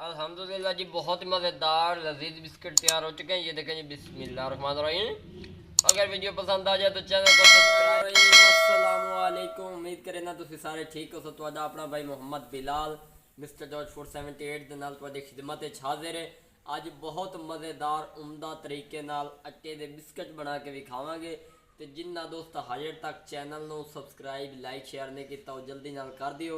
अल्हम्दुलिल्लाह जी, बहुत ही मज़ेदार लजीज बिस्किट तैयार हो चुके हैं। ये देखें जी, बिस्मिल्लाहिर्रहमानिर्रहीम। अगर वीडियो पसंद आ जाए तो चैनल को सब्सक्राइब। अस्सलाम वालेकुम, उम्मीद करें ना तुम सारे ठीक हो। तो अपना भाई मोहम्मद बिलाल मिस्टर जॉर्ज 478 ਦੇ ਨਾਲ ਤੁਹਾਡੀ ਖਿਦਮਤ ਵਿੱਚ ਹਾਜ਼ਰ ਹੈ। ਅੱਜ ਬਹੁਤ ਮਜ਼ੇਦਾਰ ਉਮਦਾ ਤਰੀਕੇ ਨਾਲ ਆਟੇ ਦੇ ਬਿਸਕਟ ਬਣਾ ਕੇ ਵਿਖਾਵਾਂਗੇ। ਤੇ ਜਿਨ੍ਹਾਂ ਦੋਸਤ ਹਜੇ ਤੱਕ ਚੈਨਲ ਨੂੰ ਸਬਸਕ੍ਰਾइब ਲਾइक शेयर नहीं किया वो जल्दी नाल कर दियो,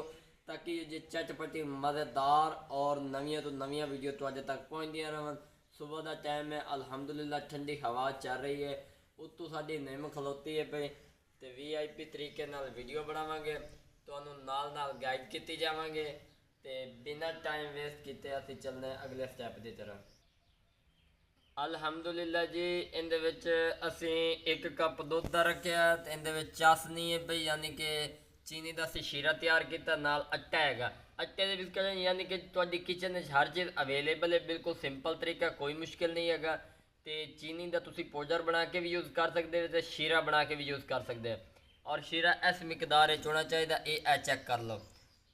ताकि जो चटपटी मज़ेदार और नवियां तो नवियां वीडियो तुहाडे तक पहुँचदियां रहन। सुबह का टाइम है, अल्हम्दुलिल्लाह ठंडी हवा चल रही है, उत्तों साडी निम खलोती है पे तो VIP तरीके नाल वीडियो बनावांगे, तुहानूं नाल नाल गाइड कीती जावांगे। तो बिना टाइम वेस्ट किए असीं चलने अगले स्टैप की तरह। अल्हम्दुलिल्लाह जी, इहदे विच असीं 1 कप दुध दा रखिया ते इहदे विच चासनी है पई, यानी कि चीनी का असीं शीरा तैयार किया, नाल आटा हैगा। आटे के बिस्किट यानी कि तुहाडी किचन में हर चीज़ अवेलेबल है, बिल्कुल सिंपल तरीका, कोई मुश्किल नहीं है। तो चीनी का तुसीं पाउडर बना के भी यूज़ कर सकते हो तो शीरा बना के भी यूज़ कर सकते हो। और शीरा इस मिकदार होना चाहिए, ये चेक कर लो,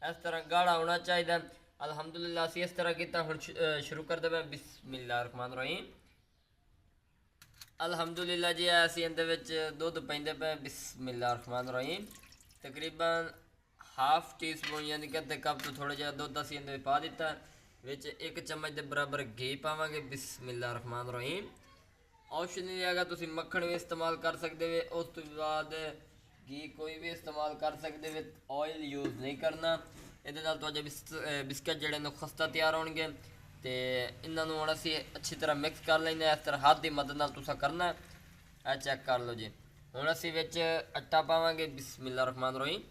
इस तरह गाढ़ा होना चाहिए। अल्हम्दुलिल्लाह असीं इस तरह किया। हुण शुरू करते हैं बिस्मिल्लाहिर्रहमानिर्रहीम। अल्हम्दुलिल्लाह जी, असीं इहदे विच दुध पाइंदे पे बिस्मिल्लाहिर्रहमानिर्रहीम। तकरीबन हाफ टी स्पून यानी कि अद्धे कप तो थोड़ा जिहा दुध असीं इहदे पा दिता। विच 1 चम्मच के बराबर घी पावांगे बिस्मिल्लाहिर्रहमानिर्रहीम। ऑप्शनल है, तुसीं मक्खन भी इस्तेमाल कर सकते हो। उस तो बाद घी कोई भी इस्तेमाल कर सकते हो, ऑयल यूज़ नहीं करना। ये तुहाडे बिस्किट जिहड़े ने खस्ता तैयार होणगे। तो इन्हों हुण असीं अच्छी तरह मिक्स कर लैंदे। इस तरह हाथ की मदद नाल तुसां करना है, चेक कर लो जी। हुण असीं विच आटा पावांगे बिस्मिल्लाहिर्रहमानिर्रहीम।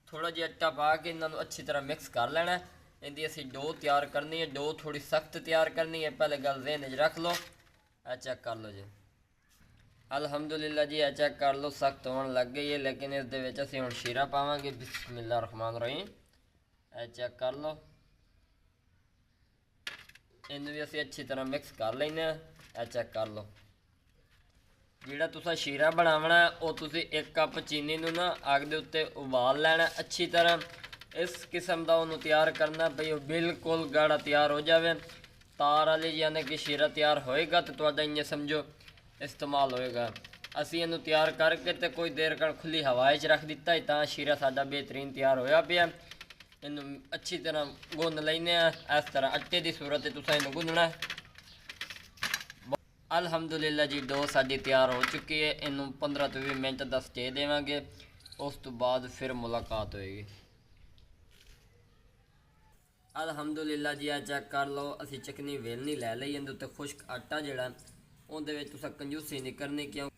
थोड़ा जिहा आटा पा के इन्हों अच्छी तरह मिक्स कर लेना। इहदी असीं डो तैयार करनी है, डो थोड़ी सख्त तैयार करनी है, पहले गल ज़हन च रख लो। चेक कर लो जी। अल्हम्दुलिल्लाह जी, चेक कर लो, सख्त होने लग गई है, लेकिन इस दे विच असीं हुण शीरा पावांगे बिस्मिल्लाहिर्रहमानिर्रहीम। चेक कर लो, इन्हूं भी असीं अच्छी तरह मिक्स कर लैंदे आ। चेक कर लो, जिहड़ा तुसां शीरा बनावना वो तुसीं 1 कप चीनी नूं ना अग दे उत्ते उबाल लैना अच्छी तरह। इस किस्म का उन्होंने तैयार करना भई वो बिल्कुल गाढ़ा तैयार हो जाए, तार वाली, यानी कि शीरा तैयार होएगा तो तुहाडा इयां समझो इस्तेमाल होएगा। असीं इहनूं तैयार करके तो कोई देर कर खुली हवा च रख दिता है, तां शीरा साडा बेहतरीन तैयार होया पिया। इनू अच्छी तरह गुन लेने। इस तरह आटे की सूरत तुसां इनू गुनना है। अल्हम्दुलिल्लाह जी, डो साडी तैयार हो चुकी है। इनू 15 तो 20 मिनट का स्टे देवांगे, उस तो बाद फिर मुलाकात होएगी। अल्हम्दुलिल्लाह जी, चेक कर लो, असी चकनी वेलनी लै लई, इहदे उत्ते खुश्क आटा जिहड़ा उहदे विच तुसां कंजूसी नहीं करनी, क्यों।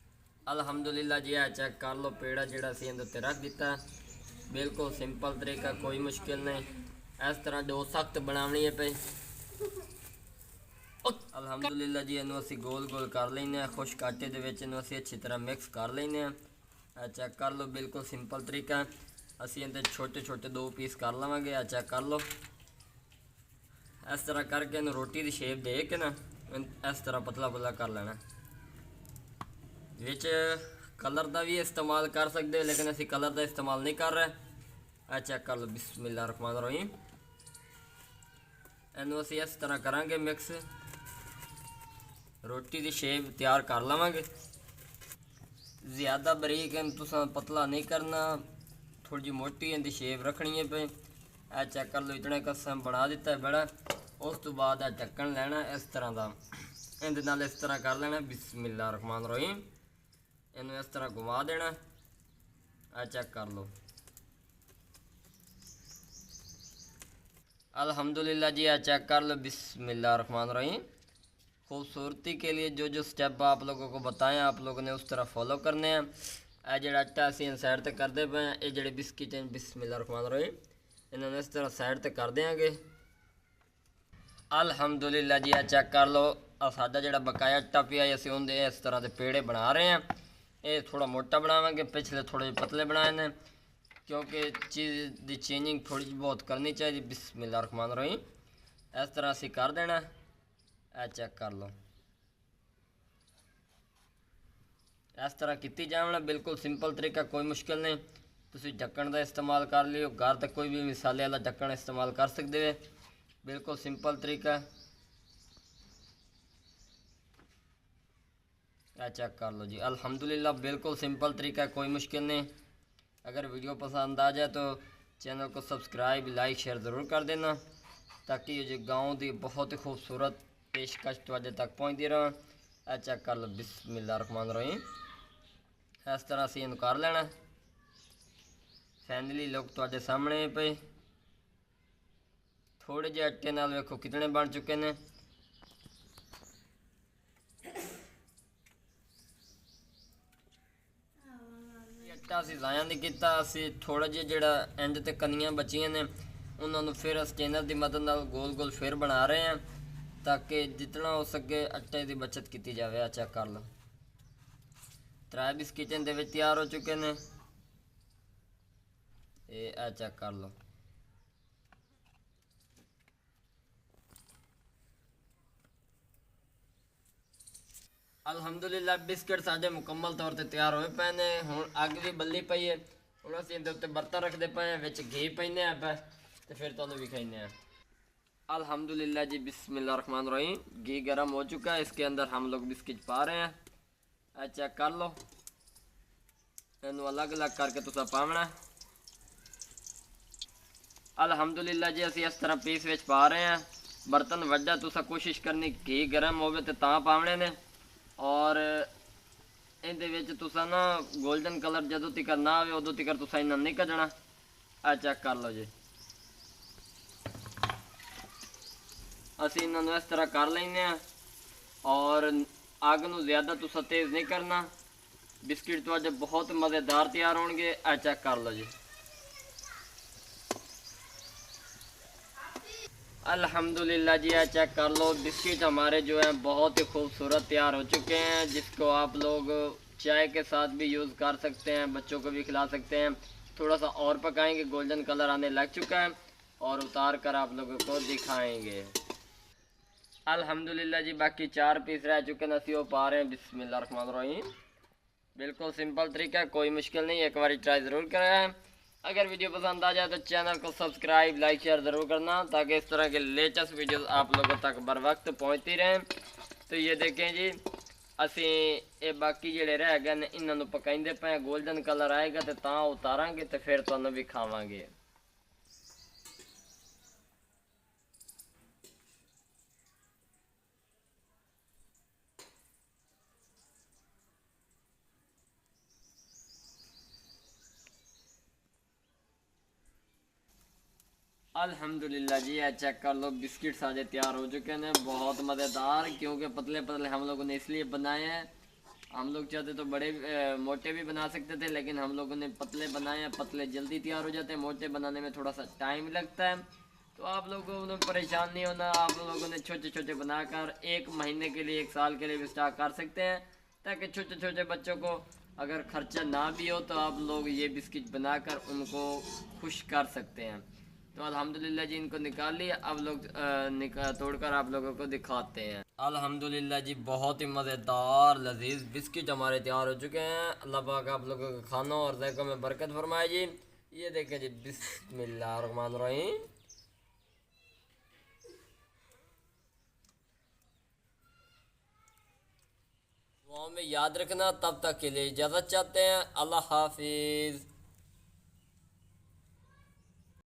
अल्हम्दुलिल्लाह जी, चेक कर लो, पेड़ा जिहड़ा असीं इहदे उत्ते रख दिता। बिल्कुल सिंपल तरीका, कोई मुश्किल नहीं। इस तरह डो सख्त बनावनी है पे। अल्हम्दुलिल्लाह जी, इनू असीं गोल गोल कर लैने। खुश्क आटे दे विच इनू असीं अच्छी तरह मिक्स कर लैने। चेक कर लो, बिल्कुल सिंपल तरीका। असीं इहदे छोटे छोटे 2 पीस कर लवांगे। चेक कर लो, इस तरह करके इन्हूं रोटी की शेप दे के ना इस तरह पतला पतला कर लेना। विच कलर का भी इस्तेमाल कर सकते हो, लेकिन असीं कलर का इस्तेमाल नहीं कर रहे। चेक कर लो बिस्मिल्लाहिर्रहमानिर्रहीम। इनू असीं इस तरह करांगे मिक्स, रोटी की शेप तैयार कर लवांगे। ज़्यादा बरीक तुसां पतला नहीं करना, थोड़ी जी मोटी इनकी शेप रखनी है पे। चेक कर लो, इतना कसम बना दिता है बड़ा। उस तो बाद ढक्कन लेना इस तरह का, इहदे नाल इस तरह कर लेना बिस्मिल्लाहिर्रहमानिर्रहीम। इनू इस तरह घुमा देना। चेक कर लो, अल्हम्दुलिल्लाह जी, चेक कर लो बिस्मिल्लाहिर्रहमानिर्रहीम। खूबसूरती के लिए जो जो स्टेप आप लोगों को बताएं, आप लोगों ने उस तरह फॉलो करने हैं। यह जो आटा असीं साइड तक करते पे, ये जोड़े बिस्किट हैं बिस्मिल्लाहिर्रहमानिर्रहीम, इन्होंने इस तरह साइड तक कर देंगे। अल्हम्दुलिल्लाह जी, चेक कर लो, साडा जो बकाया आटा पिया असीं उहदे इस तरह के पेड़े बना रहे हैं। ये थोड़ा मोटा बनावांगे, पिछले थोड़े पतले बनाए ने, क्योंकि चीज़ की चेंजिंग थोड़ी बहुत करनी चाहिए। बिस्मिल्लाहिर्रहमानिर्रहीम, इस तरह असीं कर देना। चेक कर लो, इस तरह की जावना, बिल्कुल सिंपल तरीका, कोई मुश्किल नहीं। तुसीं ढक्कन का इस्तेमाल कर लियो, घर तक कोई भी मिसाले वाला ढक्कन इस्तेमाल कर सकते हो। बिल्कुल सिंपल तरीका है। चेक कर लो जी, अल्हम्दुलिल्लाह बिल्कुल सिंपल तरीका है, कोई मुश्किल नहीं। अगर वीडियो पसंद आ जाए तो चैनल को सब्सक्राइब लाइक शेयर ज़रूर कर देना, ताकि ये जो गाँव की बहुत ही खूबसूरत पेशकश तुहाडे तक पहुँचती रहे। चेक कर लो, बिस्मिल्लाहिर्रहमानिर्रहीम। इस तरह असीं इहनूं कर लेना। फाइनली लुक तुहाडे सामने पे थोड़े जे आटे नाल वेखो कितने बन चुके हैं। आटा असीं ज़ाया नहीं किया, असीं थोड़ा जिहा जिहड़ा इंज ते कनियां बचियां ने उन्होंने फिर स्टेनर की मदद नाल गोल गोल फिर बना रहे हैं, ताकि जितना हो सके आटे की बचत की जाए। चेक कर लो, 3 बिस्किट किचन दे विच तैयार हो चुके हैं। ये चेक कर लो। अल्हम्दुलिल्लाह बिस्किट साढ़े मुकम्मल तौर पर तैयार होए पे ने। हुण अग भी बल्ली पई है। हुण असीं इहदे उत्ते बर्तन रखते पे हैं, विच घी पैने आप तो फिर तुहानूं विखाइने हैं। अल्हम्दुलिल्लाह जी, बिस्मिल्लाहिर्रहमानिर्रहीम। घी गर्म हो चुका है, इसके अंदर हम लोग बिस्किट पा रहे हैं। चेक कर लो, इन्हूं अलग अलग करके तुसां पावना। अल्हम्दुलिल्लाह जी, असीं इस तरह पीस विच पा रहे हैं। बर्तन वड्डा तुसां कोशिश करनी घी गर्म होवे ते तां पावणे ने। और इहदे विच तुसां ना गोल्डन कलर जदों तिकर ना आवे उदों तिकर तुसां इन्हां नहीं कढना। चेक कर लो जी, असीं इन्हां नूं इस तरह कर लैंदे हैं। और अग नूं ज़्यादा तुसां तेज़ नहीं करना। बिस्किट तुहाडे बहुत मज़ेदार तैयार होणगे। चेक कर लो जी, अल्हम्दुलिल्लाह जी। चेक कर लो, बिस्किट हमारे जो हैं बहुत ही खूबसूरत तैयार हो चुके हैं, जिसको आप लोग चाय के साथ भी यूज़ कर सकते हैं, बच्चों को भी खिला सकते हैं। थोड़ा सा और पकाएंगे, गोल्डन कलर आने लग चुका है और उतार कर आप लोगों को दिखाएंगे। अल्हम्दुलिल्लाह जी, बाकी 4 पीस रह चुके हैं, असीं वो पा रहे हैं। बिस्मिल्लाहिर्रहमानिर्रहीम। बिल्कुल सिंपल तरीका है, कोई मुश्किल नहीं, एक बार ट्राई ज़रूर करें। अगर वीडियो पसंद आ जाए तो चैनल को सब्सक्राइब लाइक शेयर ज़रूर करना, ताकि इस तरह के लेटेस्ट वीडियोस आप लोगों तक बर वक्त पहुँचती रहें। तो ये देखें जी, असी ये बाकी जोड़े रह गए इन्हों पकाइंदे पे, गोल्डन कलर आएगा तो तां उतारांगे तो फिर तुहानूं भी खावांगे। अल्हम्दुलिल्लाह जी, चेक कर लो, बिस्किट सारे तैयार हो चुके हैं, बहुत मज़ेदार। क्योंकि पतले पतले हम लोगों ने इसलिए बनाए हैं, हम लोग चाहते तो बड़े मोटे भी बना सकते थे, लेकिन हम लोगों ने पतले बनाए हैं। पतले जल्दी तैयार हो जाते हैं, मोटे बनाने में थोड़ा सा टाइम लगता है। तो आप लोगों ने परेशान नहीं होना, आप लोगों ने छोटे छोटे बनाकर 1 महीने के लिए 1 साल के लिए भी स्टॉक कर सकते हैं, ताकि छोटे छोटे बच्चों को अगर ख़र्चा ना भी हो तो आप लोग ये बिस्किट बनाकर उनको खुश कर सकते हैं। तो अल्हम्दुलिल्लाह जी, इनको निकाल लिया। अब लोग तोड़कर आप लोगों को दिखाते हैं। अल्हम्दुलिल्लाह जी, बहुत ही मज़ेदार लजीज बिस्किट हमारे तैयार हो चुके हैं। अल्लाह पाक आप लोगों को खानों और ज़ायक़ों में बरकत फरमाए जी। ये देखें जी, बिस्मिल्लाहिर्रहमानिर्रहीम। दुआओं में याद रखना। तब तक के लिए इजाज़त चाहते हैं। अल्लाह हाफिज़।